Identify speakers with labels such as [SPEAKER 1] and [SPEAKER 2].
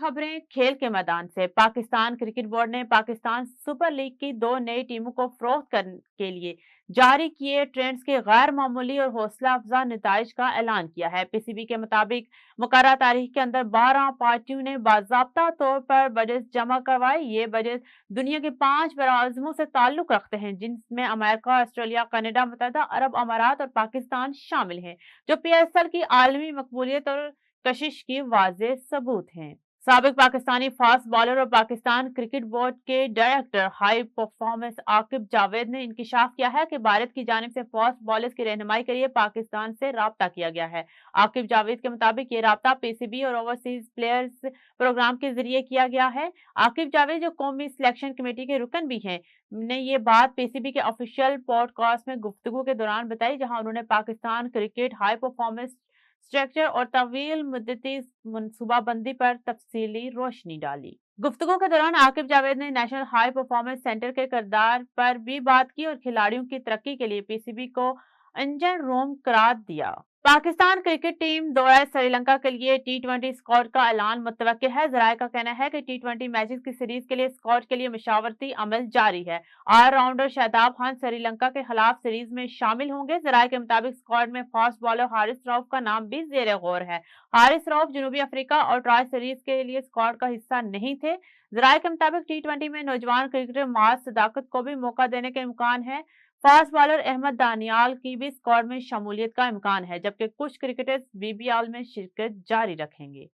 [SPEAKER 1] खबरें खेल के मैदान से। पाकिस्तान क्रिकेट बोर्ड ने पाकिस्तान सुपर लीग की 2 नई टीमों को फरोख्त करने के लिए जारी किए ट्रेंड्स के गैर मामूली और हौसला अफजा नताइज का ऐलान किया है। पीसीबी के मुताबिक मुकर्रर तारीख के अंदर 12 पार्टियों ने बाज़ाब्ता तौर पर बजट जमा करवाए। ये बजट दुनिया के 5 बड़े से ताल्लुक रखते हैं, जिनमें अमेरिका, ऑस्ट्रेलिया, कनाडा, मुत्तहदा अरब अमारात और पाकिस्तान शामिल हैं, जो पीएसएल की आलमी मकबूलियत और कशिश की वाज़ेह सबूत हैं। साबिक पाकिस्तानी फास्ट बॉलर और पाकिस्तान क्रिकेट बोर्ड के director high performance Aqib Javed ने इंकशाफ किया है कि भारत की जानिब से फास्ट बॉलर्स की रहनुमाई के लिए पाकिस्तान से राब्ता किया गया है। आकिब जावेद के मुताबिक ये राब्ता पीसीबी और ओवरसीज प्लेयर्स प्रोग्राम के जरिए किया गया है। आकिब जावेद, जो कौमी सिलेक्शन कमेटी के रुकन भी हैं, ने ये बात पीसीबी के ऑफिशियल पॉडकास्ट में गुफ्तगू के दौरान बताई, जहां उन्होंने Pakistan cricket high performance structure और तवील मुद्दती मनसूबाबंदी पर तफसीली रोशनी डाली। गुफ्तगू के दौरान आकिब जावेद ने नेशनल हाई परफॉर्मेंस सेंटर के किरदार पर भी बात की और खिलाड़ियों की तरक्की के लिए पीसीबी को इंजन रूम करार दिया। पाकिस्तान क्रिकेट टीम दौरा श्रीलंका के लिए टी20 स्क्वाड का ऐलान मुतवक्किल है। जराये का कहना है कि टी20 मैचेस की सीरीज के लिए स्क्वाड के लिए मशावरती अमल जारी है। ऑलराउंडर शादाब खान श्रीलंका के खिलाफ सीरीज में शामिल होंगे। जराये के मुताबिक स्क्वाड में फास्ट बॉलर हारिस रऊफ का नाम भी जेर गौर है। हारिस रऊफ जनूबी अफ्रीका और ट्राई सीरीज के लिए स्क्वाड का हिस्सा नहीं थे। जराये के मुताबिक टी20 में नौजवान क्रिकेटर माज सदाकत को भी मौका देने का इम्कान है। फास्ट बॉलर अहमद दानियाल की भी स्क्वाड में शमूलियत का इम्कान है, जबकि कुछ क्रिकेटर्स बीबीएल में शिरकत जारी रखेंगे।